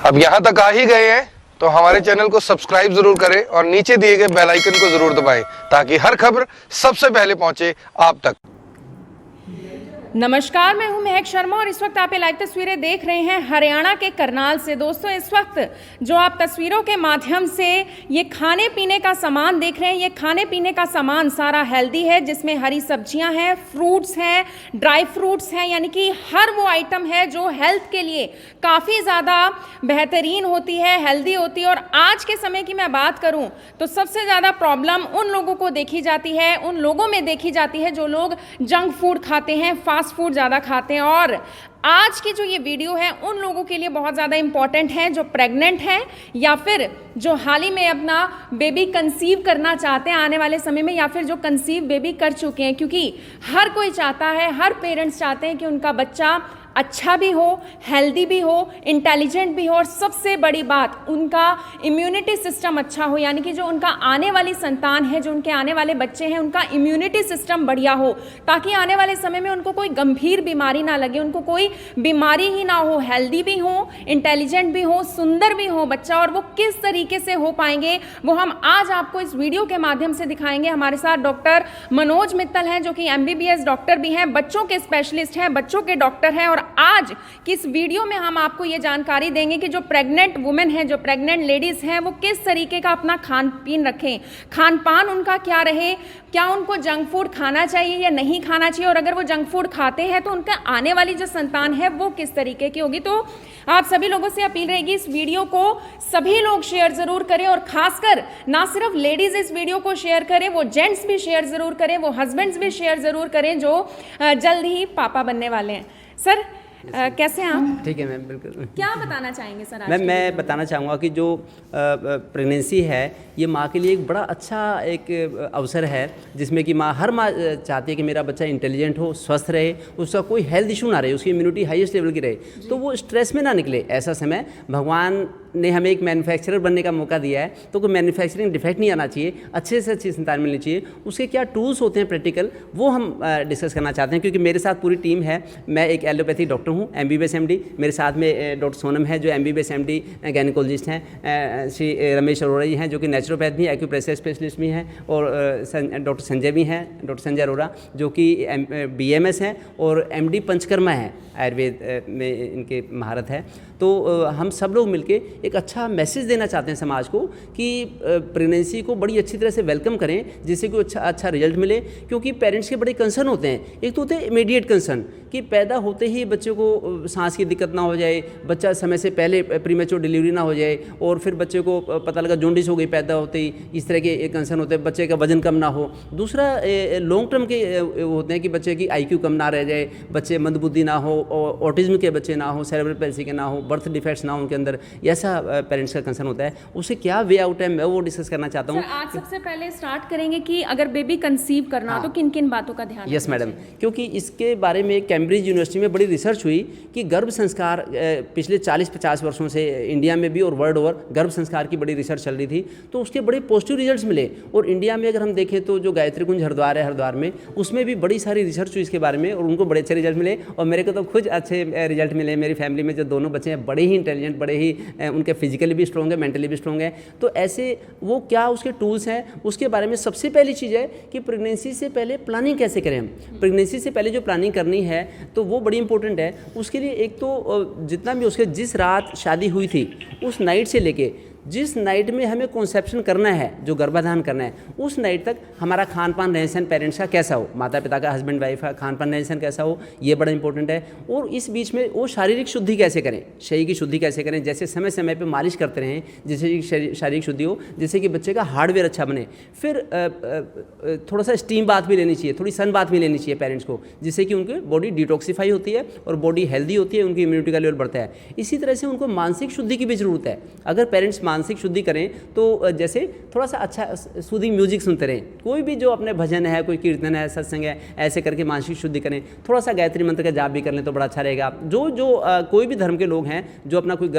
अब यहाँ तक आ ही गए हैं तो हमारे चैनल को सब्सक्राइब जरूर करें और नीचे दिए गए बेल आइकन को जरूर दबाएं ताकि हर खबर सबसे पहले पहुंचे आप तक। नमस्कार, मैं हूं महक शर्मा और इस वक्त आप ये लाइव तस्वीरें देख रहे हैं हरियाणा के करनाल से। दोस्तों, इस वक्त जो आप तस्वीरों के माध्यम से ये खाने पीने का सामान देख रहे हैं, ये खाने पीने का सामान सारा हेल्दी है, जिसमें हरी सब्जियां हैं, फ्रूट्स हैं, ड्राई फ्रूट्स हैं, यानी कि हर वो आइटम है जो हेल्थ के लिए काफ़ी ज़्यादा बेहतरीन होती है, हेल्दी होती है। और आज के समय की मैं बात करूँ तो सबसे ज़्यादा प्रॉब्लम उन लोगों को देखी जाती है, उन लोगों में देखी जाती है जो लोग जंक फूड खाते हैं, फास्ट फूड ज़्यादा खाते हैं। और आज की जो ये वीडियो है उन लोगों के लिए बहुत ज़्यादा इंपॉर्टेंट है जो प्रेग्नेंट हैं या फिर जो हाल ही में अपना बेबी कंसीव करना चाहते हैं आने वाले समय में, या फिर जो कंसीव बेबी कर चुके हैं। क्योंकि हर कोई चाहता है, हर पेरेंट्स चाहते हैं कि उनका बच्चा अच्छा भी हो, हेल्दी भी हो, इंटेलिजेंट भी हो, और सबसे बड़ी बात उनका इम्यूनिटी सिस्टम अच्छा हो, यानी कि जो उनका आने वाली संतान है, जो उनके आने वाले बच्चे हैं, उनका इम्यूनिटी सिस्टम बढ़िया हो, ताकि आने वाले समय में उनको कोई गंभीर बीमारी ना लगे, उनको कोई बीमारी ही ना हो, हेल्दी भी हो, इंटेलिजेंट भी हो, सुंदर भी हो बच्चा। और वो किस तरीके से हो पाएंगे वो हम आज आपको इस वीडियो के माध्यम से दिखाएंगे। हमारे साथ डॉक्टर मनोज मित्तल हैं जो कि MBBS डॉक्टर भी हैं, बच्चों के स्पेशलिस्ट हैं, बच्चों के डॉक्टर हैं। और आज की इस वीडियो में हम आपको ये जानकारी देंगे कि जो प्रेग्नेंट वुमेन है, जो प्रेग्नेंट लेडीज हैं, वो किस तरीके का अपना खान पीन रखें, खान पान उनका क्या रहे, क्या उनको जंक फूड खाना चाहिए या नहीं खाना चाहिए, और अगर वो जंक फूड खाते हैं तो उनका आने वाली जो संतान है वो किस तरीके की होगी। तो आप सभी लोगों से अपील रहेगी इस वीडियो को सभी लोग शेयर जरूर करें, और खासकर ना सिर्फ लेडीज इस वीडियो को शेयर करें, वो जेंट्स भी शेयर जरूर करें, वो हस्बैंड्स भी शेयर जरूर करें जो जल्द ही पापा बनने वाले हैं। सर कैसे हैं आप? ठीक है मैम, बिल्कुल। क्या बताना चाहेंगे सर? मैम मैं बताना चाहूँगा कि जो प्रेगनेंसी है ये माँ के लिए एक बड़ा अच्छा एक अवसर है, जिसमें कि हर माँ चाहती है कि मेरा बच्चा इंटेलिजेंट हो, स्वस्थ रहे, उसका कोई हेल्थ इशू ना रहे, उसकी इम्यूनिटी हाईएस्ट लेवल की रहे, तो वो स्ट्रेस में ना निकले। ऐसा समय भगवान ने हमें एक मैन्युफैक्चरर बनने का मौका दिया है, तो कोई मैन्युफैक्चरिंग डिफेक्ट नहीं आना चाहिए, अच्छे से अच्छी संतान मिलनी चाहिए। उसके क्या टूल्स होते हैं प्रैक्टिकल, वो हम डिस्कस करना चाहते हैं, क्योंकि मेरे साथ पूरी टीम है। मैं एक एलोपैथी डॉक्टर हूँ, MBBS MD। मेरे साथ में डॉक्टर सोनम है जो MBBS MD गायनिकोलॉजिस्ट हैं, श्री रमेश अरोड़ा जी हैं जो कि नेचुरोपैथ भी, एक्यूप्रेशर स्पेशलिस्ट भी हैं, और डॉक्टर संजय भी हैं, डॉक्टर संजय अरोड़ा जो कि BMS हैं, और MD पंचकर्मा हैं, आयुर्वेद में इनके महारत है। तो हम सब लोग मिलके एक अच्छा मैसेज देना चाहते हैं समाज को कि प्रेगनेंसी को बड़ी अच्छी तरह से वेलकम करें, जिससे कि अच्छा रिजल्ट मिले। क्योंकि पेरेंट्स के बड़े कंसर्न होते हैं। एक तो होते हैं इमीडिएट कंसर्न कि पैदा होते ही बच्चे को सांस की दिक्कत ना हो जाए, बच्चा समय से पहले प्रीमेच्योर डिलीवरी ना हो जाए, और फिर बच्चे को पता लगा जॉन्डिस हो गई पैदा होते ही, इस तरह के कंसर्न होते हैं, बच्चे का वजन कम ना हो। दूसरा लॉन्ग टर्म के होते हैं कि बच्चे की IQ कम ना रह जाए, बच्चे मंदबुद्धि ना हो, ऑटिज्म के बच्चे ना हो, सेरेब्रल पैल्सी के ना हो, बर्थ डिफेक्ट्स ना हो उनके अंदर, ऐसा पेरेंट्स का कंसर्न होता है। उसे क्या वे आउट है, मैं वो डिस्कस करना चाहता हूँ। आज सबसे पहले स्टार्ट करेंगे कि अगर बेबी कंसीव करना हो तो किन किन बातों का ध्यान? यस मैडम, क्योंकि इसके बारे में कैम्ब्रिज यूनिवर्सिटी में बड़ी रिसर्च हुई कि गर्भ संस्कार पिछले 40-50 वर्षों से इंडिया में भी और वर्ल्ड ओवर गर्भ संस्कार की बड़ी रिसर्च चल रही थी, तो उसके बड़े पॉजिटिव रिजल्ट्स मिले। और इंडिया में अगर हम देखें तो जो गायत्री कुंज हरिद्वार है, हरिद्वार में उसमें भी बड़ी सारी रिसर्च हुई इसके बारे में, और उनको बड़े अच्छे रिजल्ट मिले। और मेरे को तो खुद अच्छे रिजल्ट मिले। मेरी फैमिली में जो दोनों बच्चे हैं बड़े ही इंटेलिजेंट, बड़े ही उनके फिजिकली भी स्ट्रॉन्ग है, मेंटली भी स्ट्रॉन्ग है। तो ऐसे वो क्या उसके टूल्स हैं उसके बारे में सबसे पहली चीज़ है कि प्रेगनेंसी से पहले प्लानिंग कैसे करें हम। प्रेगनेंसी से पहले जो प्लानिंग करनी है तो वो बड़ी इंपॉर्टेंट है। उसके लिए एक तो जितना भी उसके जिस रात शादी हुई थी उस नाइट से लेके जिस नाइट में हमें कॉन्सेप्शन करना है, जो गर्भाधान करना है, उस नाइट तक हमारा खान पान रहन सहन पेरेंट्स का कैसा हो, माता पिता का, हस्बैंड वाइफ का खान पान रहन सहन कैसा हो, ये बड़ा इंपॉर्टेंट है। और इस बीच में वो शारीरिक शुद्धि कैसे करें, शरीर की शुद्धि कैसे करें, जैसे समय समय पे मालिश करते रहें जिससे कि शारीरिक शुद्धि हो, जिससे कि बच्चे का हार्डवेयर अच्छा बने। फिर थोड़ा सा स्टीम बाथ भी लेनी चाहिए, थोड़ी सन बाथ भी लेनी चाहिए पेरेंट्स को, जिससे कि उनकी बॉडी डिटॉक्सीफाई होती है और बॉडी हेल्दी होती है, उनकी इम्यूनिटी का लेवल बढ़ता है। इसी तरह से उनको मानसिक शुद्धि की भी ज़रूरत है। अगर पेरेंट्स मानसिक शुद्धि करें तो जैसे थोड़ा सा अच्छा सूदिंग म्यूजिक सुनते रहें, कोई भी जो अपने भजन है, कोई कीर्तन है, सत्संग है, ऐसे करके मानसिक शुद्धि करें। थोड़ा सा गायत्री मंत्र का जाप भी कर लें तो बड़ा अच्छा रहेगा। कोई भी धर्म के लोग हैं जो अपना कोई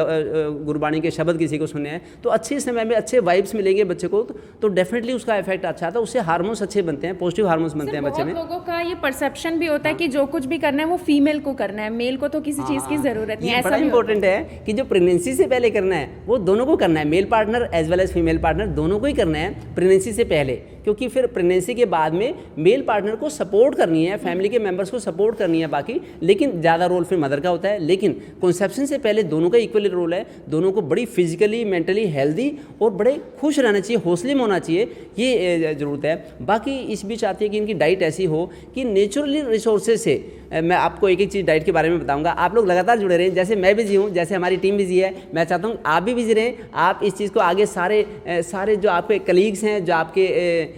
गुरबाणी के शब्द किसी को सुने हैं तो अच्छे समय में अच्छे वाइब्स मिलेंगे बच्चे को, तो डेफिनेटली उसका इफेक्ट अच्छा आता है, उससे हार्मोन्स अच्छे बनते हैं, पॉजिटिव हार्मोन्स बनते हैं बच्चे में। लोगों का ये परसेप्शन भी होता है कि जो कुछ भी करना है वो फीमेल को करना है, मेल को तो किसी चीज की जरूरत नहीं है। बड़ा इंपॉर्टेंट है कि जो प्रेगनेंसी से पहले करना है वो दोनों को करना है, male partner as well as female partner दोनों को ही करना है प्रेगनेंसी से पहले, क्योंकि फिर प्रेगनेंसी के बाद में मेल पार्टनर को सपोर्ट करनी है, फैमिली के मेंबर्स को सपोर्ट करनी है बाकी, लेकिन ज़्यादा रोल फिर मदर का होता है। लेकिन कंसेप्शन से पहले दोनों का इक्वली रोल है, दोनों को बड़ी फिजिकली मेंटली हेल्दी और बड़े खुश रहना चाहिए, हौसले में होना चाहिए, ये ज़रूरत है। बाकी इस बीच आती है कि इनकी डाइट ऐसी हो कि नेचुरली रिसोर्सेज से, मैं आपको एक एक चीज़ डाइट के बारे में बताऊंगा, आप लोग लगातार जुड़े रहें, जैसे मैं बिजी हूँ, जैसे हमारी टीम बिजी है, मैं चाहता हूँ आप भी बिजी रहें। आप इस चीज़ को आगे सारे जो आपके कलीग्स हैं, जो आपके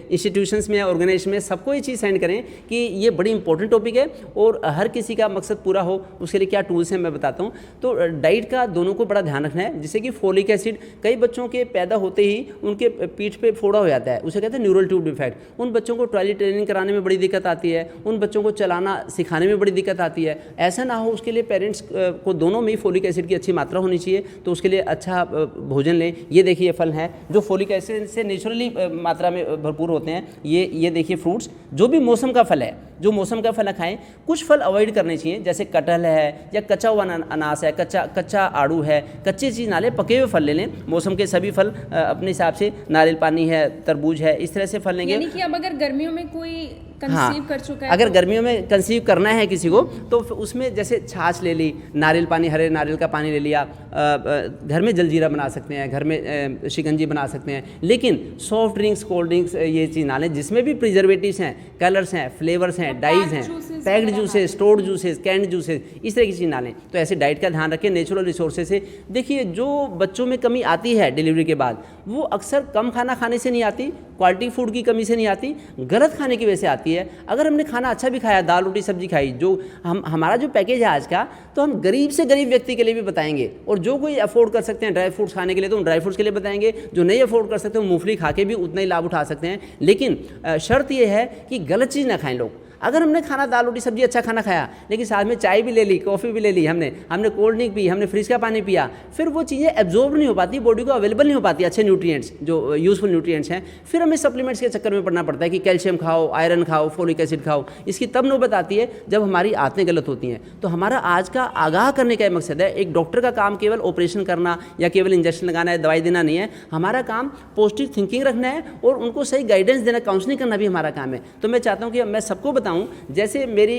इंस्टीट्यूशंस में, ऑर्गेनाइजेशन में, सबको ये चीज़ सेंड करें कि ये बड़ी इंपॉर्टेंट टॉपिक है और हर किसी का मकसद पूरा हो, उसके लिए क्या टूल्स हैं मैं बताता हूँ। तो डाइट का दोनों को बड़ा ध्यान रखना है, जैसे कि फोलिक एसिड, कई बच्चों के पैदा होते ही उनके पीठ पे फोड़ा हो जाता है, उसे कहते हैं न्यूरल ट्यूब डिफेक्ट। उन बच्चों को टॉयलेट ट्रेनिंग कराने में बड़ी दिक्कत आती है, उन बच्चों को चलाना सिखाने में बड़ी दिक्कत आती है। ऐसा ना हो, उसके लिए पेरेंट्स को दोनों में ही फोलिक एसिड की अच्छी मात्रा होनी चाहिए, तो उसके लिए अच्छा भोजन लें। ये देखिए फल हैं जो फोलिक एसिड से नेचुरली मात्रा में भरपूर होते हैं। ये देखिए फ्रूट्स, जो भी मौसम का फल है, जो मौसम का फल खाएं। कुछ फल अवॉइड करने चाहिए, जैसे कटहल है या कच्चा हुआ अनास है, कच्चा आड़ू है, कच्ची चीज़ ना लें, पके हुए फल ले लें। मौसम के सभी फल अपने हिसाब से, नारियल पानी है, तरबूज है, इस तरह से फल लेंगे। यानी कि अब अगर गर्मियों में कोई कंसीव कर चुका है, अगर गर्मियों में कंसीव करना है किसी को तो उसमें जैसे छाछ ले ली, नारियल पानी, हरे नारियल का पानी ले लिया, घर में जलजीरा बना सकते हैं, घर में शिकंजी बना सकते हैं। लेकिन सॉफ्ट ड्रिंक्स, कोल्ड ड्रिंक्स ये चीज़ ना लें जिसमें भी प्रिजर्वेटिव्स हैं, कलर्स हैं, फ्लेवर्स हैं, डाइज हैं, packed juices, stored juices, canned juices, इस तरह की चीज़ ना लें। तो ऐसे डाइट का ध्यान रखें, नेचुरल रिसोर्सेज से। देखिए जो बच्चों में कमी आती है डिलीवरी के बाद, वो अक्सर कम खाना खाने से नहीं आती, क्वालिटी फूड की कमी से नहीं आती, गलत खाने की वजह से आती है। अगर हमने खाना अच्छा भी खाया, दाल रोटी सब्जी खाई, जो हमारा जो पैकेज है आज का, तो हम गरीब से गरीब व्यक्ति के लिए भी बताएंगे, और जो कोई अफोर्ड कर सकते हैं ड्राई फ्रूट्स खाने के लिए तो हम ड्राई फ्रूट्स के लिए बताएंगे, जो नहीं अफोर्ड कर सकते वो मूंगफली खा के भी उतना ही लाभ उठा सकते हैं। लेकिन शर्त यह है कि गलत चीज़ ना खाएं लोग। अगर हमने खाना दाल रोटी सब्जी अच्छा खाना खाया, लेकिन साथ में चाय भी ले ली, कॉफ़ी भी ले ली, हमने कोल्ड ड्रिंक पी, हमने फ्रिज का पानी पिया, फिर वो चीज़ें एब्जॉर्ब नहीं हो पाती, बॉडी को अवेलेबल नहीं हो पाती अच्छे न्यूट्रिएंट्स, जो यूजफुल न्यूट्रिएंट्स हैं। फिर हमें सप्लीमेंट्स के चक्कर में पड़ना पड़ता है कि कैल्शियम खाओ, आयरन खाओ, फोलिक एसिड खाओ। इसकी तब नौबत आती है जब हमारी आदतें गलत होती हैं। तो हमारा आज का आगाह करने का मकसद है, एक डॉक्टर का काम केवल ऑपरेशन करना या केवल इंजेक्शन लगाना है, दवाई देना नहीं है। हमारा काम पॉजिटिव थिंकिंग रखना है और उनको सही गाइडेंस देना, काउंसलिंग करना भी हमारा काम है। तो मैं चाहता हूँ कि मैं सबको बताऊँ, जैसे मेरी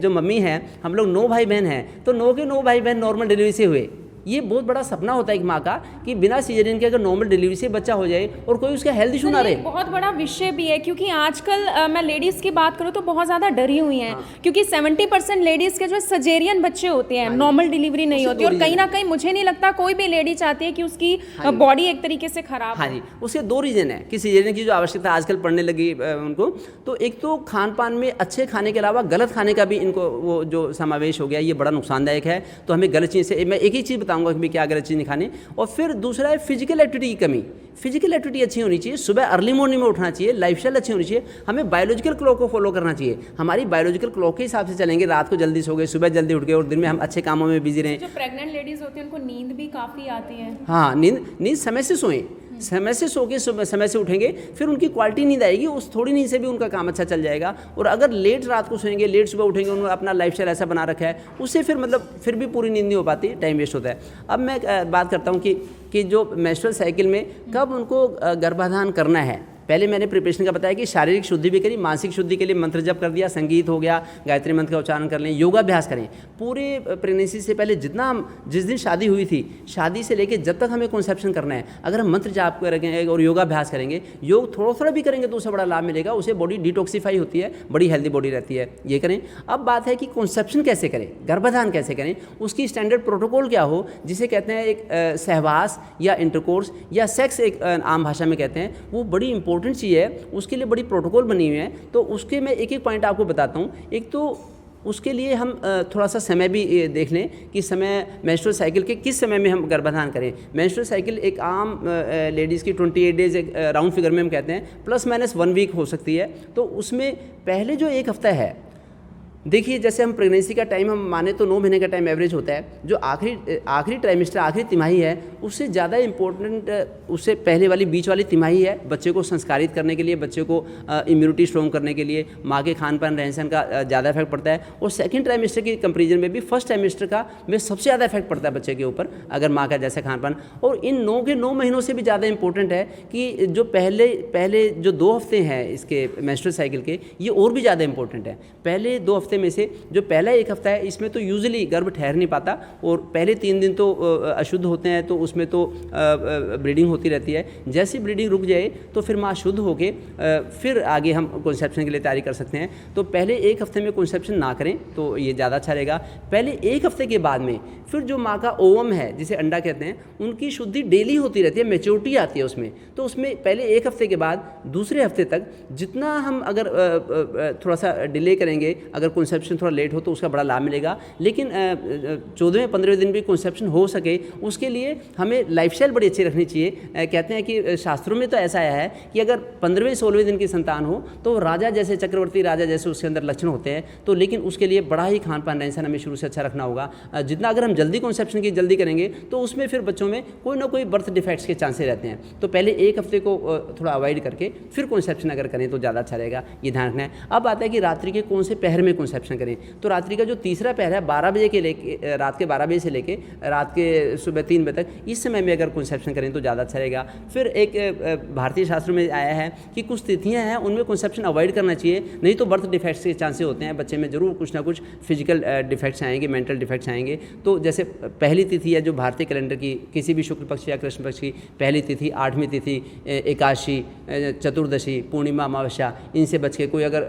जो मम्मी है, हम लोग 9 भाई बहन हैं, तो 9 के 9 भाई बहन नॉर्मल डिलीवरी से हुए। ये बहुत बड़ा सपना होता है एक माँ का कि बिना सीजरियन के अगर नॉर्मल डिलीवरी से बच्चा हो जाए और कोई उसका हेल्थ इशू ना रहे। बहुत बड़ा विषय भी है, क्योंकि आजकल मैं लेडीज़ की बात करूँ तो बहुत ज़्यादा डरी हुई हैं, क्योंकि 70% लेडीज़ के जो सजेरियन बच्चे होते हैं, नॉर्मल डिलीवरी नहीं होती, और कहीं ना कहीं मुझे नहीं लगता कोई भी लेडी चाहती है कि उसकी बॉडी एक तरीके से खराब। हाँ जी, उसके 2 रीज़न है कि सीजरियन की जो आवश्यकता आजकल पड़ने लगी उनको, तो एक तो खान पान में अच्छे खाने के अलावा गलत खाने का भी इनको वो जो समावेश हो गया, ये बड़ा नुकसानदायक है। तो हमें गलत चीज़ से, मैं एक ही चीज़ बताऊँगा कि क्या गलत नहीं खाने। और फिर दूसरा है फिजिकल एक्टिविटी की कमी। फिजिकल एक्टिविटी अच्छी होनी चाहिए, सुबह अर्ली मॉर्निंग में उठना चाहिए, लाइफस्टाइल अच्छी होनी चाहिए, हमें बायोलॉजिकल क्लॉक को फॉलो करना चाहिए। हमारी बायोलॉजिकल क्लॉक के हिसाब से चलेंगे, रात को जल्दी सो गए, सुबह जल्दी उठ गए और दिन में हम अच्छे कामों में बिजी रहें। जो प्रेग्नेंट लेडीज होती हैं उनको नींद भी काफ़ी आती है। हाँ, नींद समय से सोएं, समय से सो के समय से उठेंगे, फिर उनकी क्वालिटी नींद आएगी, उस थोड़ी नींद से भी उनका काम अच्छा चल जाएगा। और अगर लेट रात को सोएंगे, लेट सुबह उठेंगे, उन्होंने अपना लाइफस्टाइल ऐसा बना रखा है, उससे फिर फिर भी पूरी नींद नहीं हो पाती, टाइम वेस्ट होता है। अब मैं बात करता हूँ कि जो मेंस्ट्रुअल साइकिल में कब उनको गर्भाधान करना है। पहले मैंने प्रिपरेशन का बताया कि शारीरिक शुद्धि भी करी, मानसिक शुद्धि के लिए मंत्र जप कर दिया, संगीत हो गया, गायत्री मंत्र का उच्चारण कर लें, योगाभ्यास करें। पूरे प्रेगनेंसी से पहले जिस दिन शादी हुई थी, शादी से लेके जब तक हमें कॉन्सेप्शन करना है, अगर हम मंत्र जाप करेंगे और योगाभ्यास करेंगे, योग थोड़ा भी करेंगे तो उससे बड़ा लाभ मिलेगा, उससे बॉडी डिटॉक्सीफाई होती है, बड़ी हेल्दी बॉडी रहती है। ये करें। अब बात है कि कॉन्सेप्शन कैसे करें, गर्भाधान कैसे करें, उसकी स्टैंडर्ड प्रोटोकॉल क्या हो, जिसे कहते हैं एक सहवास या इंटरकोर्स या सेक्स, एक आम भाषा में कहते हैं, वो बड़ी इंपॉर्टेंट चीज़ है। उसके लिए बड़ी प्रोटोकॉल बनी हुई है। तो उसके मैं एक एक पॉइंट आपको बताता हूँ। एक तो उसके लिए हम थोड़ा सा समय भी देख लें कि समय मेंस्ट्रुअल साइकिल के किस समय में हम गर्भाधान करें। मेंस्ट्रुअल साइकिल एक आम लेडीज़ की 28 डेज एक राउंड फिगर में हम कहते हैं, प्लस माइनस 1 वीक हो सकती है। तो उसमें पहले जो एक हफ्ता है, देखिए जैसे हम प्रेगनेंसी का टाइम हम माने तो 9 महीने का टाइम एवरेज होता है। जो आखिरी ट्राइमेस्टर, आखिरी तिमाही है, उससे ज़्यादा इम्पोर्टेंट उससे पहले वाली बीच वाली तिमाही है, बच्चे को संस्कारित करने के लिए, बच्चे को इम्यूनिटी स्ट्रॉन्ग करने के लिए माँ के खान पान रहन सहन का ज़्यादा इफेक्ट पड़ता है। और सेकंड ट्राइमेस्टर की कंपेरिजन में भी फर्स्ट ट्राइमेस्टर का में सबसे ज़्यादा इफेक्ट पड़ता है बच्चे के ऊपर, अगर माँ का जैसा खान पान। और इन 9 महीनों से भी ज़्यादा इंपॉर्टेंट है कि जो पहले जो 2 हफ्ते हैं इसके मेंस्ट्रुअल साइकिल के, ये और भी ज़्यादा इंपॉर्टेंट है। पहले 2 हफ्ते में से जो पहला 1 हफ्ता है, इसमें तो यूजुअली गर्भ ठहर नहीं पाता और पहले 3 दिन तो अशुद्ध होते हैं, तो उसमें तो ब्लीडिंग होती रहती है। जैसे ब्लीडिंग रुक जाए तो फिर माँ शुद्ध होके फिर आगे हम कंसेप्शन के लिए तैयारी कर सकते हैं। तो पहले 1 हफ्ते में कंसेप्शन ना करें तो ये ज़्यादा अच्छा रहेगा। पहले 1 हफ्ते के बाद में फिर जो माँ का ओवम है, जिसे अंडा कहते हैं, उनकी शुद्धि डेली होती रहती है, मैच्योरिटी आती है उसमें। तो उसमें पहले 1 हफ्ते के बाद दूसरे हफ्ते तक जितना हम अगर थोड़ा सा डिले करेंगे, अगर कंसेप्शन थोड़ा लेट हो तो उसका बड़ा लाभ मिलेगा। लेकिन 14वें 15वें दिन भी कंसेप्शन हो सके, उसके लिए हमें लाइफस्टाइल बड़ी अच्छी रखनी चाहिए। कहते हैं कि शास्त्रों में तो ऐसा आया है कि अगर 15वें 16वें दिन की संतान हो तो राजा जैसे, चक्रवर्ती राजा जैसे उसके अंदर लक्षण होते हैं। तो लेकिन उसके लिए बड़ा ही खान पान रहन सहन हमें शुरू से अच्छा रखना होगा। जितना अगर हम जल्दी कंसेप्शन की जल्दी करेंगे तो उसमें फिर बच्चों में कोई ना कोई बर्थ डिफेक्ट्स के चांसेस रहते हैं। तो पहले 1 हफ्ते को थोड़ा अवॉइड करके फिर कंसेप्शन अगर करें तो ज़्यादा अच्छा रहेगा, ये ध्यान रखना है। अब आता है कि रात्रि के कौन से पहर में कंसेप्शन करें। तो रात्रि का जो तीसरा पहर है, 12 बजे के लेके रात के 12 बजे से लेके रात के सुबह 3 बजे तक, इस समय में अगर कंसेप्शन करें तो ज़्यादा अच्छा रहेगा। फिर एक भारतीय शास्त्र में आया है कि कुछ तिथियां हैं उनमें कंसेप्शन अवॉइड करना चाहिए, नहीं तो बर्थ डिफेक्ट्स के चांसेस होते हैं। बच्चे में जरूर कुछ ना कुछ फिजिकल डिफेक्ट्स आएंगे, मेंटल डिफेक्ट्स आएंगे। तो जैसे पहली तिथि है जो भारतीय कैलेंडर की, किसी भी शुक्ल पक्ष या कृष्ण पक्ष की पहली तिथि, 8वीं तिथि, एकादशी, चतुर्दशी, पूर्णिमा, अमावस्या, इनसे बच के, कोई अगर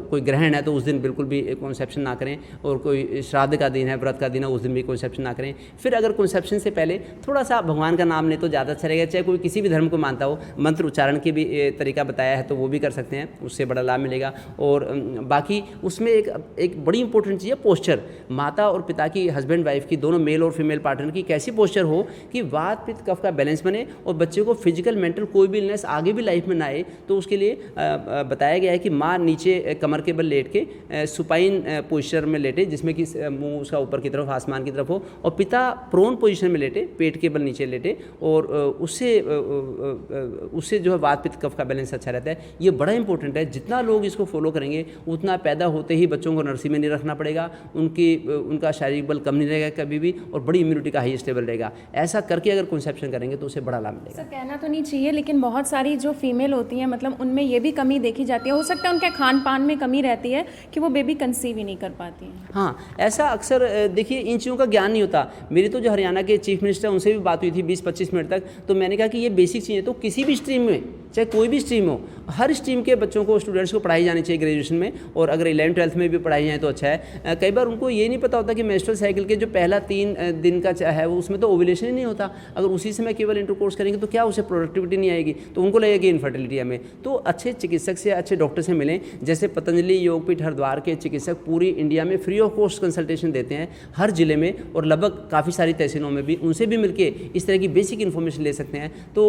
कोई ग्रहण है तो उस दिन बिल्कुल भी कंसेप्शन ना करें, और कोई श्राद्ध का दिन है, व्रत का दिन है, उस दिन भी कंसेप्शन ना करें। फिर अगर कंसेप्शन से पहले थोड़ा सा भगवान का नाम लें तो ज़्यादा अच्छा रहेगा। चाहे कोई किसी भी धर्म को मानता हो, मंत्र उच्चारण की भी तरीका बताया है तो वो भी कर सकते हैं, उससे बड़ा लाभ मिलेगा। और बाकी उसमें एक बड़ी इंपॉर्टेंट चीज़ है पोस्चर। माता और पिता की, हस्बैंड वाइफ की, दोनों मेल और फीमेल पार्टनर की कैसी पोस्चर हो कि वात पित्त कफ का बैलेंस बने और बच्चे को फिजिकल मेंटल कोई भी इलनेस आगे भी लाइफ में ना आए। तो उसके लिए बताया गया है कि माँ नीचे कमर के बल लेट के सुपाइन पोस्चर में लेटे, जिसमें कि मुंह उसका ऊपर की तरफ, आसमान की तरफ हो, और पिता प्रोन पोजीशन में लेटे, पेट के बल नीचे लेटे, और उससे जो है वात पित्त कफ का बैलेंस अच्छा रहता है। ये बड़ा इंपॉर्टेंट है। जितना लोग इसको फॉलो करेंगे उतना पैदा होते ही बच्चों को नर्सरी में नहीं रखना पड़ेगा, उनका शारीरिक बल कम नहीं रहेगा कभी भी, और बड़ी इम्यूनिटी का हाई स्टेबल रहेगा। ऐसा करके अगर कंसेप्शन करेंगे तो उसे बड़ा लाभ मिलेगा। सर, कहना तो नहीं चाहिए लेकिन बहुत सारी जो फीमेल होती हैं, मतलब उनमें ये भी कमी देखी जाती है। हो सकता है उनके खान पान में कमी रहती है कि वो बेबी कंसीव ही नहीं कर पाती हैं। हाँ, ऐसा अक्सर देखिए इन चीज़ों का ज्ञान नहीं होता। मेरी तो जो हरियाणा के चीफ मिनिस्टर, उनसे भी बात हुई थी 20-25 मिनट तक, तो मैंने कहा कि ये बेसिक चीज़ें तो किसी भी स्ट्रीम में, चाहे कोई भी स्ट्रीम हो, हर स्ट्रीम के बच्चों को, स्टूडेंट्स को पढ़ाई जानी चाहिए ग्रेजुएशन में, और अगर 11th-12th में भी पढ़ाई जाए तो अच्छा है। कई बार उनको ये नहीं पता होता कि मेंस्ट्रुअल साइकिल के जो पहला 3 दिन का है वो उसमें तो ओव्यूलेशन ही नहीं होता। अगर उसी समय केवल इंटरकोर्स करेंगे तो क्या उसे प्रोडक्टिविटी नहीं आएगी, तो उनको लगेगा कि इनफर्टिलिटी हमें। तो अच्छे चिकित्सक से, अच्छे डॉक्टर से मिलें। जैसे पतंजलि योगपीठ हरिद्वार के चिकित्सक पूरी इंडिया में फ्री ऑफ कॉस्ट कंसल्टेशन देते हैं हर जिले में, और लगभग काफ़ी सारी तहसीलों में भी। उनसे भी मिलके इस तरह की बेसिक इन्फॉर्मेशन ले सकते हैं। तो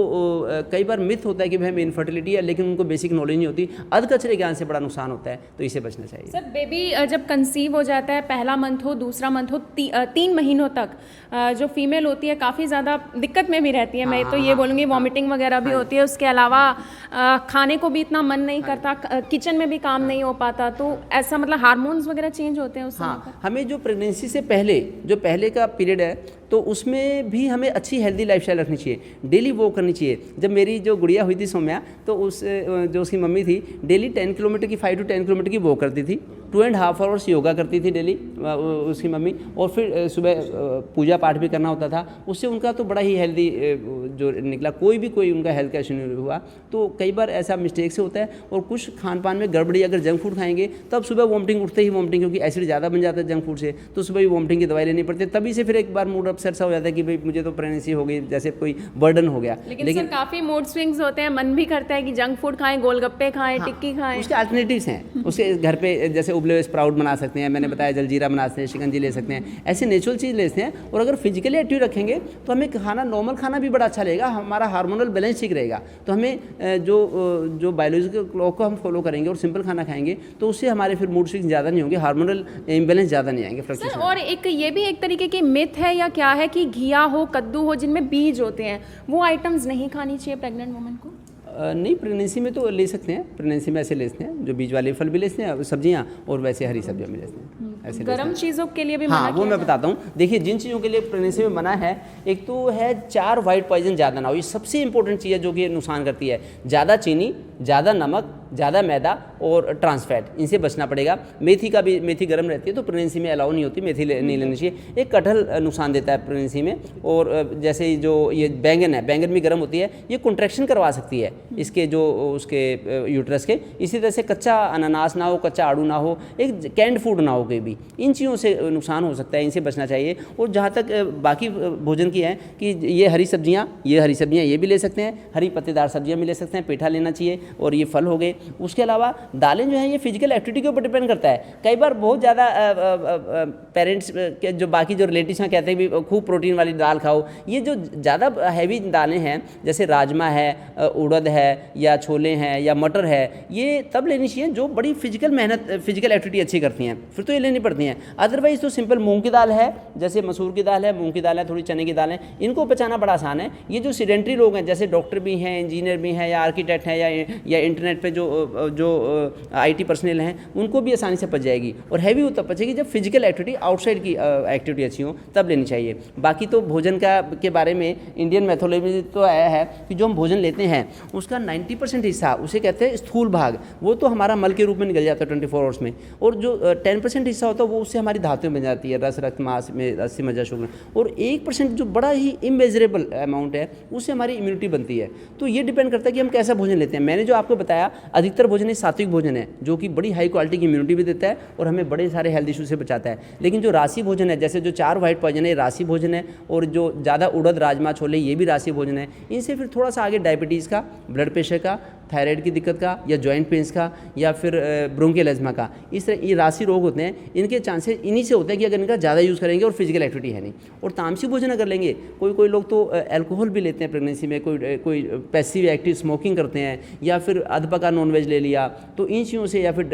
कई बार मिथ होता है कि भाई हमें इनफर्टिलिटी है, लेकिन उनको बेसिक नॉलेज नहीं होती। अधकचरे ज्ञान से बड़ा नुकसान होता है, तो इसे बचना चाहिए। सर, बेबी जब कंसीव हो जाता है, पहला मंथ हो, दूसरा मंथ हो, 3 महीनों तक जो फीमेल होती है काफ़ी ज़्यादा दिक्कत में भी रहती है। मैं तो ये बोलूँगी वॉमिटिंग वगैरह भी होती है। उसके अलावा खाने को भी इतना मन नहीं करता, किचन में भी काम नहीं हो पाता। तो ऐसा मतलब हार्मोन्स वगैरह चेंज होते हैं उस समय पर? हमें जो प्रेगनेंसी से पहले, जो पहले का पीरियड है, तो उसमें भी हमें अच्छी हेल्दी लाइफस्टाइल रखनी चाहिए, डेली वॉक करनी चाहिए। जब मेरी जो गुड़िया हुई थी सौम्या, तो जो उसकी मम्मी थी, डेली 10 किलोमीटर की, 5 to 10 किलोमीटर की वॉक करती थी, 2.5 आवर्स योगा करती थी डेली उसकी मम्मी, और फिर सुबह पूजा पाठ भी करना होता था। उससे उनका तो बड़ा ही हेल्दी जो निकला, कोई उनका हेल्थ का इशू नहीं हुआ। तो कई बार ऐसा मिस्टेक से होता है। और कुछ खान पान में गड़बड़ी, अगर जंक फूड खाएंगे तब सुबह वॉमिटिंग, उठते ही वॉमिटिंग, क्योंकि एसिड ज़्यादा बन जाता है जंक फूड से, तो सुबह भी वॉमिटिंग की दवाई लेनी पड़ती है। तभी से फिर एक बार मूड अपसेट सा हो जाता है कि भाई मुझे तो प्रेगनेंसी हो गई, जैसे कोई बर्डन हो गया। लेकिन सर काफ़ी मूड स्विंग्स होते हैं, मन भी करता है कि जंक फूड खाएं, गोलगप्पे खाएं, टिक्की खाएं। उसके अल्टरनेटिव्स हैं, उसके घर पे जैसे उबले हुए स्प्राउट बना सकते हैं, मैंने बताया जलजीरा बना सकते हैं, शिकंजी ले सकते हैं, ऐसे नेचुरल चीज़ ले सकते हैं। और अगर फिजिकली एक्टिव रखेंगे तो हमें खाना, नॉर्मल खाना भी बड़ा अच्छा लगेगा, हमारा हार्मोनल बैलेंस ठीक रहेगा। तो हमें जो बायोलॉजिकल क्लॉक को हम फॉलो करेंगे और सिंपल खाना खाएंगे तो उससे हमारे फिर मूड स्विंग ज़्यादा नहीं होंगे, हार्मोनल इम्बैलेंस ज़्यादा नहीं आएंगे, फ्लक्चुएशन। और एक ये भी एक तरीके की मिथ है या क्या है कि घिया हो, कद्दू हो, जिनमें बीज होते हैं, वो आइटम्स नहीं खानी चाहिए प्रेग्नेंट वुमन को? नहीं, प्रेगनेंसी में तो ले सकते हैं, प्रेगनेंसी में ऐसे ले सकते हैं, जो बीज वाले फल भी ले सकते हैं, सब्जियां, और वैसे हरी सब्जियां भी ले सकते हैं, ऐसे गर्म चीज़ों के लिए भी हाँ, मना वो किया मैं बताता हूँ। देखिए, जिन चीज़ों के लिए प्रेगनेंसी में मना है, एक तो है 4 वाइट पॉइजन ज़्यादा ना हो, ये सबसे इंपॉर्टेंट चीज़ है जो कि नुकसान करती है। ज़्यादा चीनी, ज़्यादा नमक, ज़्यादा मैदा और ट्रांस फैट, इनसे बचना पड़ेगा। मेथी का भी, मेथी गर्म रहती है तो प्रेगनेंसी में अलाउ नहीं होती, मेथी नहीं लेनी चाहिए। एक कटहल नुकसान देता है प्रेगनेंसी में। और जैसे जो ये बैंगन है, बैंगन भी गर्म होती है, ये कॉन्ट्रैक्शन करवा सकती है इसके जो उसके यूट्रस के। इसी तरह से कच्चा अनानास ना हो, कच्चा आड़ू ना हो, एक कैंड फूड ना हो कोई भी, इन चीज़ों से नुकसान हो सकता है, इनसे बचना चाहिए। और जहाँ तक बाकी भोजन की है कि ये हरी सब्जियाँ ये भी ले सकते हैं, हरी पत्तेदार सब्जियाँ भी ले सकते हैं, पेठा लेना चाहिए, और ये फल हो गए। उसके अलावा दालें जो हैं ये फिजिकल एक्टिविटी के ऊपर डिपेंड करता है। कई बार बहुत ज़्यादा पेरेंट्स के जो बाकी जो रिलेटिव्स हैं कहते हैं भी खूब प्रोटीन वाली दाल खाओ। ये जो ज़्यादा हैवी दालें हैं, जैसे राजमा है, उड़द है, या छोले हैं, या मटर है, ये तब लेनी चाहिए जो बड़ी फिजिकल एक्टिविटी अच्छी करती हैं, फिर तो ये लेनी पड़ती हैं। अदरवाइज तो सिंपल मूंग की दाल है, जैसे मसूर की दाल है, मूंग की दाल है, थोड़ी चने की दाल है, इनको पचाना बड़ा आसान है। ये जो सीडेंट्री लोग हैं, जैसे डॉक्टर भी हैं, इंजीनियर भी हैं, या आर्किटेक्ट हैं, या इंटरनेट पे जो IT पर्सनल हैं, उनको भी आसानी से पच जाएगी। और हैवी वो तब पचेगी जब फिजिकल एक्टिविटी, आउटसाइड की एक्टिविटी अच्छी हो, तब लेनी चाहिए। बाकी तो भोजन के बारे में इंडियन मैथोलॉजी तो आया है कि जो हम भोजन लेते हैं उसका 90% हिस्सा, उसे कहते हैं स्थूल भाग, वो तो हमारा मल के रूप में निकल जाता है 24 आवर्स में। और जो 10% हिस्सा होता है वो उससे हमारी धातुएं बन जाती है, रस, रक्त, मांस में अस्थि, मज्जा, शुक्र। और 1% जो बड़ा ही इमेजरेबल अमाउंट है, उससे हमारी इम्यूनिटी बनती है। तो ये डिपेंड करता है कि हम कैसा भोजन लेते हैं। मैंने जो आपको बताया, अधिकतर भोजन सात्विक भोजन है, जो कि बड़ी हाई क्वालिटी की इम्यूनिटी भी देता है और हमें बड़े सारे हेल्थ इशू से बचाता है। लेकिन जो राशि भोजन है, जैसे जो 4 वाइट पॉइजन है, राशि भोजन है, और जो ज़्यादा उड़द, राजमा, छोले, ये भी राशि भोजन है। इनसे फिर थोड़ा सा आगे डायबिटीज़ का, ब्लड प्रेशर का, थायराइड की दिक्कत का, या जॉइंट पेन्स का, या फिर ब्रोंकियल एज्मा का, इस तरह ये राशि रोग होते हैं। इनके चांसेस इन्हीं से होते हैं कि अगर इनका ज़्यादा यूज़ करेंगे और फिजिकल एक्टिविटी है नहीं। और तामसी भोजन अगर लेंगे, कोई लोग तो अल्कोहल भी लेते हैं प्रेगनेंसी में, कोई पैसिव एक्टिव स्मोकिंग करते हैं, या फिर अधपका नॉनवेज ले लिया, तो इन चीज़ों से, या फिर